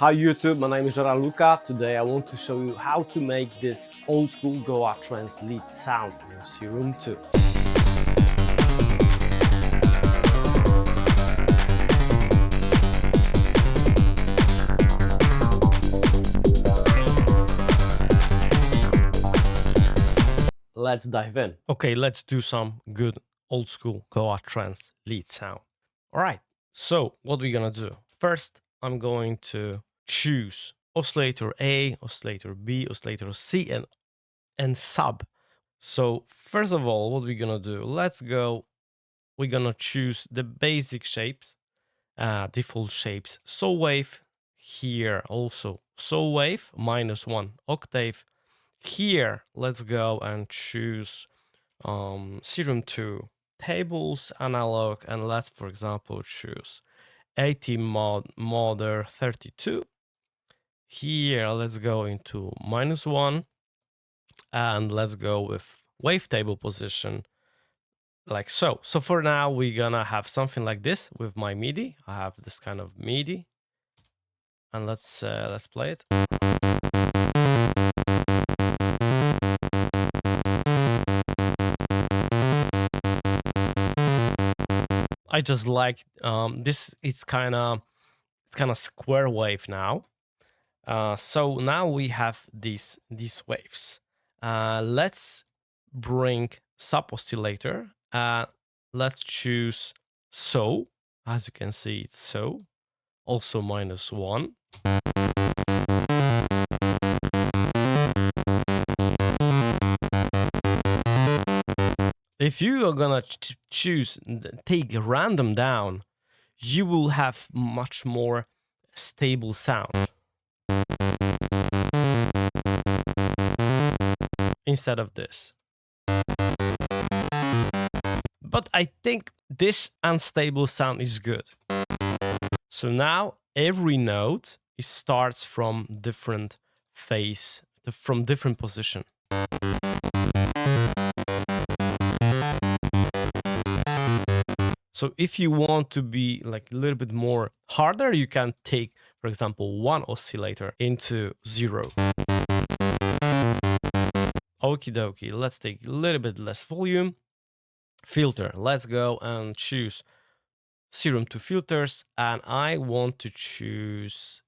Hi YouTube, my name is Luca. Today I want to show you how to make this old school Goa Trance lead sound in Serum 2. Let's dive in. Okay, let's do some good old school Goa Trance lead sound. All right, so what we're gonna do? First, I'm going to choose oscillator A, oscillator B, oscillator C, and sub. So first of all, what we're gonna do? We're gonna choose the basic shapes, default shapes. Saw wave here also. Saw wave -1 octave. Here, let's go and choose Serum 2 tables, analog, and let's, for example, choose 80 modder 32. Here, let's go into -1, and let's go with wavetable position like so. So for now, we're gonna have something like this with my MIDI. I have this kind of MIDI, and let's play it. I just like this. It's kind of square wave now. So now we have these waves. Let's bring sub oscillator. Let's choose so. As you can see, it's so. Also -1. If you are gonna take random down, you will have much more stable sound instead of this. But I think this unstable sound is good. So now every note starts from different phase, from different position. So if you want to be like a little bit more harder, you can take, for example, one oscillator into 0. Okie dokie, let's take a little bit less volume. Filter, let's go and choose Serum 2 filters, and I want to choose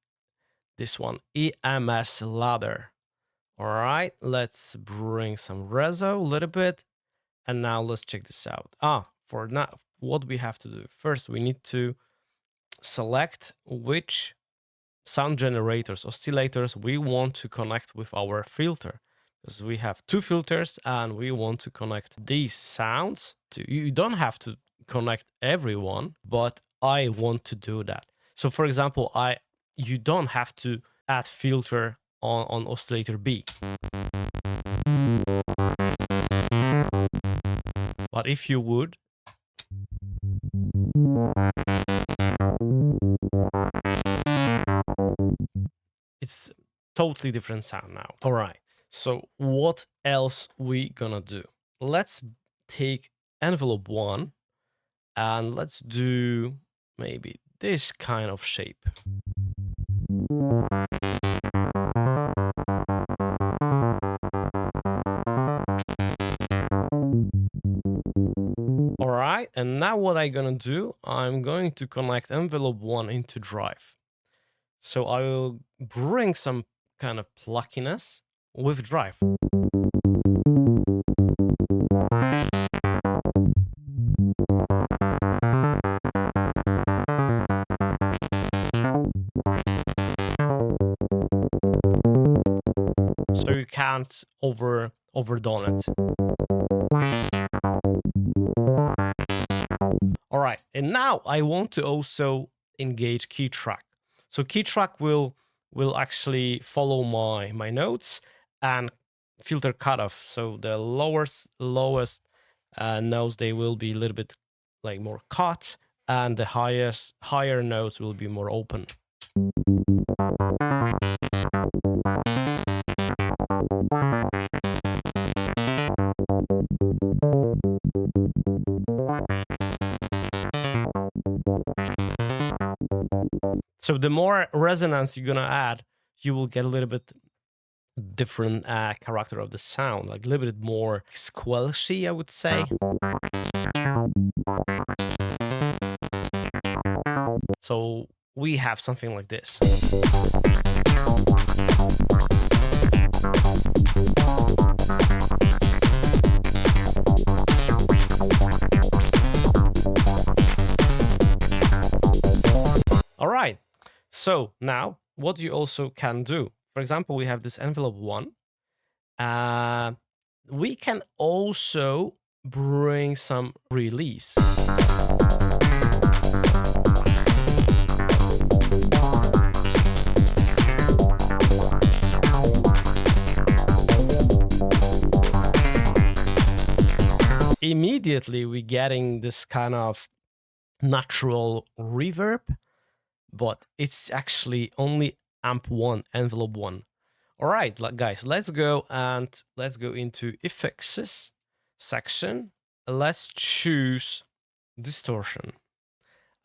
this one, EMS ladder. All right, let's bring some reso a little bit, and now let's check this out. For now, what we have to do first, we need to select which sound generators, oscillators we want to connect with our filter, because we have 2 filters and we want to connect these sounds to. You don't have to connect everyone, but I want to do that. So for example, you don't have to add filter on oscillator B. But if you would, it's totally different sound now. All right, so what else we gonna do? Let's take envelope 1 and let's do maybe this kind of shape. All right, and now what I'm gonna do, I'm going to connect envelope 1 into drive. So I will bring some kind of pluckiness with drive. So you can't overdone it. All right, and now I want to also engage key track. So key track will actually follow my notes and filter cutoff. So the lowest notes, they will be a little bit like more cut, and the higher notes will be more open. So the more resonance you're gonna add, you will get a little bit different character of the sound, like a little bit more squelchy, I would say. So we have something like this. All right. So now what you also can do, for example, we have this envelope 1. We can also bring some release. Immediately we're getting this kind of natural reverb, but it's actually only amp 1, envelope 1. All right, guys, let's go into effects section. Let's choose distortion.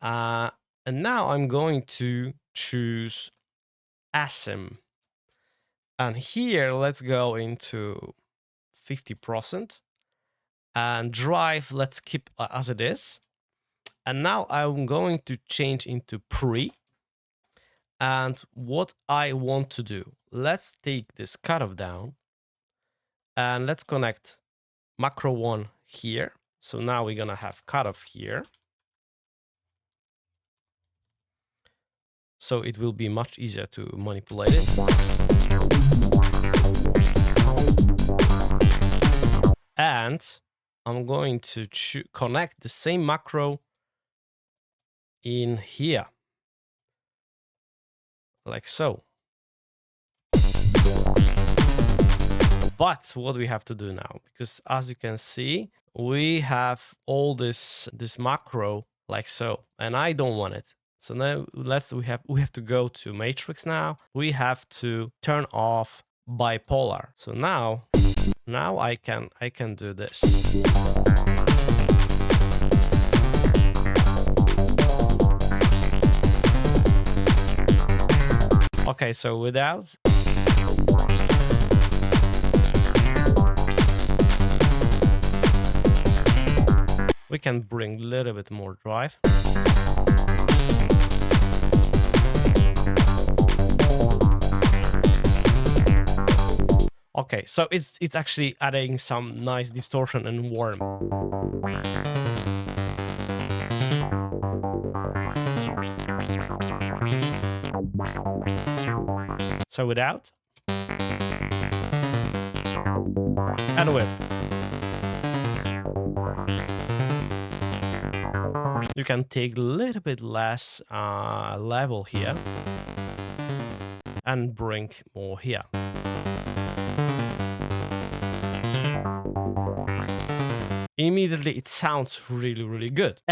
And now I'm going to choose Serum. And here, let's go into 50%. And drive, let's keep as it is. And now I'm going to change into pre. And what I want to do, let's take this cutoff down and let's connect macro 1 here. So now we're gonna have cutoff here. So it will be much easier to manipulate it. And I'm going to connect the same macro in here, like so. But what we have to do now, because as you can see, we have all this macro like so, and I don't want it. So now we have to go to matrix now. We have to turn off bipolar. So now I can do this. Okay, so without. We can bring a little bit more drive. Okay, so it's actually adding some nice distortion and warmth. So without. And with. You can take a little bit less level here and bring more here. Immediately it sounds really, really good.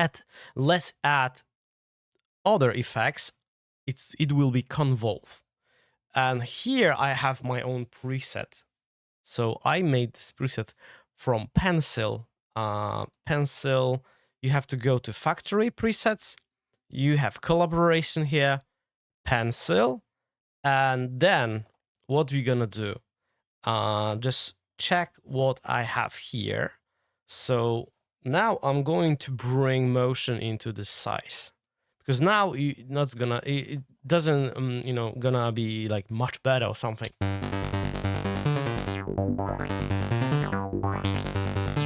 Let's add other effects. It will be convolve. And here I have my own preset. So I made this preset from Pencil. Pencil, you have to go to factory presets. You have collaboration here, Pencil. And then what we're gonna do, just check what I have here. So now I'm going to bring motion into the size, because now it doesn't you know, gonna be like much better or something.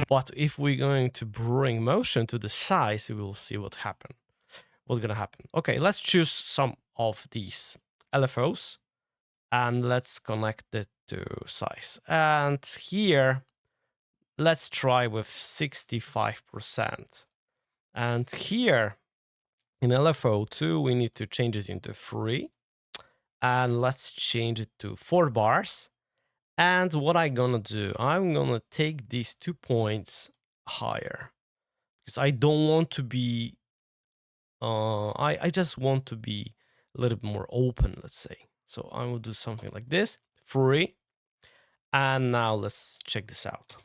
But if we're going to bring motion to the size, we will see what's gonna happen. Okay, let's choose some of these LFOs and let's connect it to size. And here, let's try with 65%. And here in LFO2, we need to change it into 3. And let's change it to 4 bars. And what I'm gonna do, I'm gonna take these 2 points higher, because I don't want to be, I just want to be a little bit more open, let's say. So I will do something like this, 3. And now let's check this out.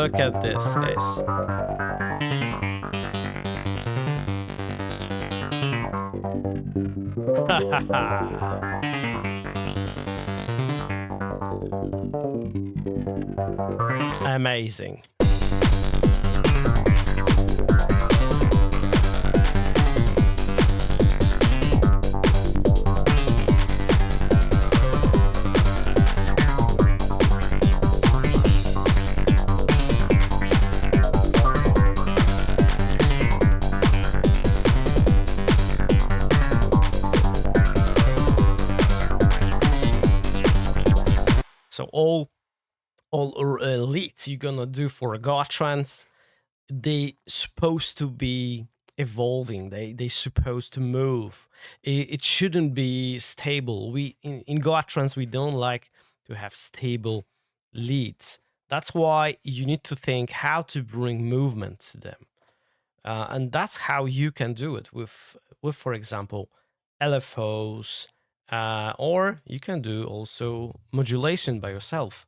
Look at this, guys. Amazing. So all leads you're gonna do for a Goa Trance, they supposed to be evolving. They supposed to move. It shouldn't be stable. We in Goa Trance we don't like to have stable leads. That's why you need to think how to bring movement to them, and that's how you can do it with for example LFOs, or you can do also modulation by yourself.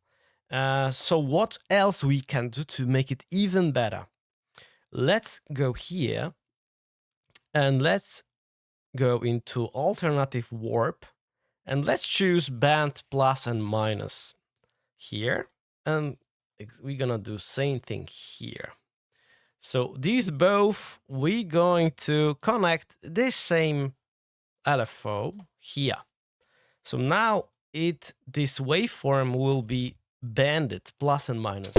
So what else we can do to make it even better? Let's go here and let's go into alternative warp, and let's choose band plus and minus here, and we're gonna do same thing here. So these both, we're going to connect this same LFO here. So now this waveform will be banded plus and minus.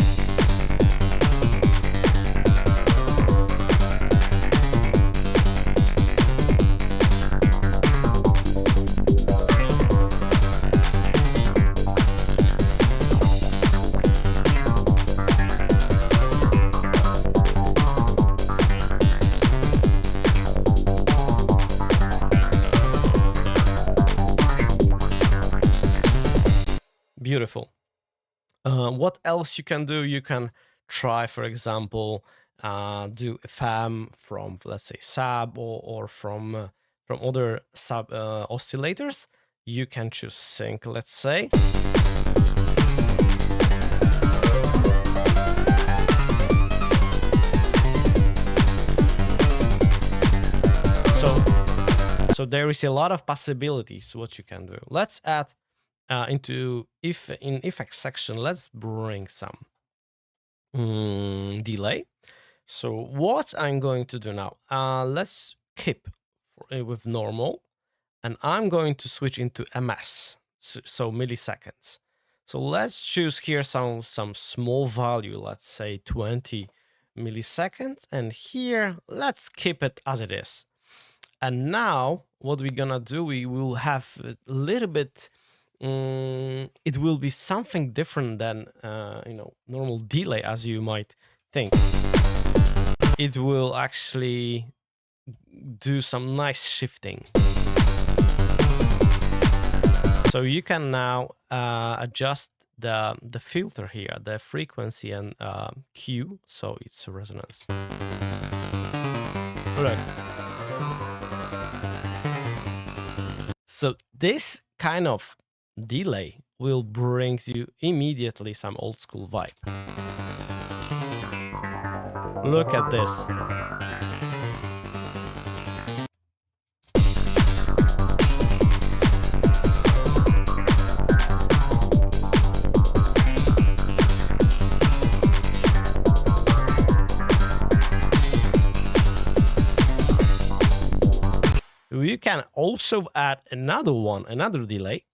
Beautiful. What else you can do? You can try, for example, do a FAM from, let's say, sub or from other sub oscillators. You can choose sync, let's say. So there is a lot of possibilities what you can do. Let's add into in effects section, let's bring some delay. So what I'm going to do now, let's keep with normal, and I'm going to switch into ms, so milliseconds. So let's choose here some small value, let's say 20 milliseconds, and here let's keep it as it is. And now what we're gonna do, we will have a little bit, it will be something different than normal delay, as you might think. It will actually do some nice shifting. So you can now adjust the filter here, the frequency and Q, so it's a resonance. Look. So this kind of delay will bring you immediately some old school vibe. Look at this. You can also add another delay,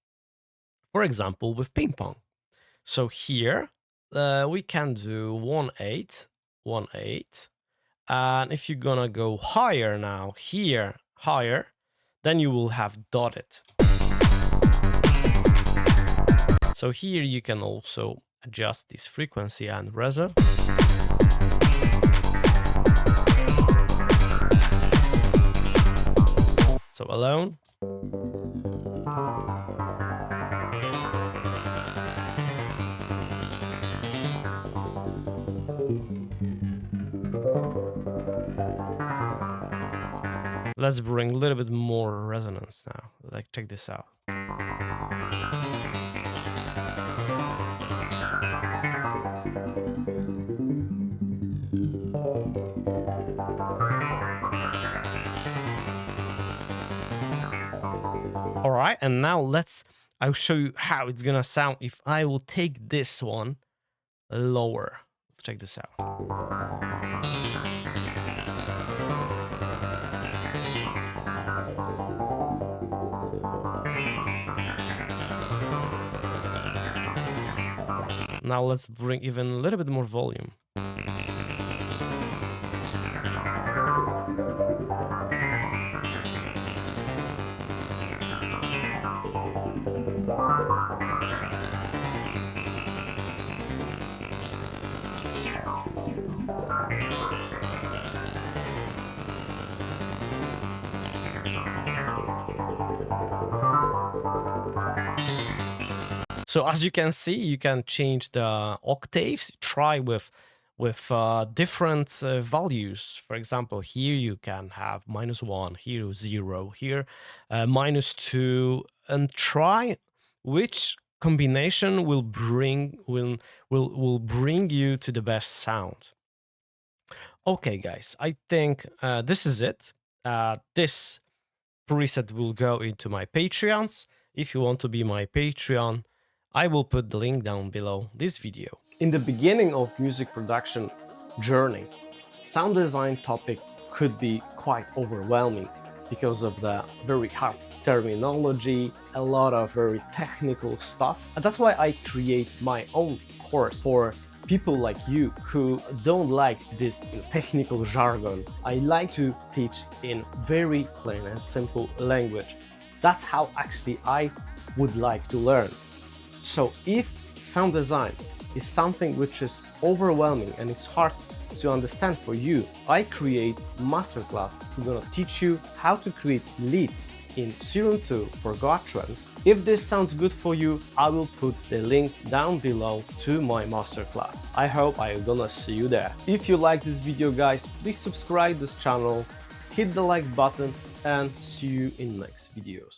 for example, with ping pong. So here we can do 1/8, 1/8. And if you're gonna go higher now, here, higher, then you will have dotted. So here you can also adjust this frequency and reso. So alone. Let's bring a little bit more resonance now. Like, check this out. All right, and now I'll show you how it's gonna sound if I will take this one lower. Let's check this out. Now let's bring even a little bit more volume. So as you can see, you can change the octaves. Try with different values. For example, here you can have -1, here 0, here -2, and try which combination will bring you to the best sound. Okay, guys, I think this is it. This preset will go into my Patreons. If you want to be my Patreon, I will put the link down below this video. In the beginning of music production journey, sound design topic could be quite overwhelming because of the very hard terminology, a lot of very technical stuff. And that's why I create my own course for people like you who don't like this technical jargon. I like to teach in very plain and simple language. That's how actually I would like to learn. So if sound design is something which is overwhelming and it's hard to understand for you, I create masterclass. I'm gonna teach you how to create leads in Serum 2 for Goa Trance. If this sounds good for you, I will put the link down below to my masterclass. I hope I'm gonna see you there. If you like this video, guys, please subscribe this channel, hit the like button, and see you in next videos.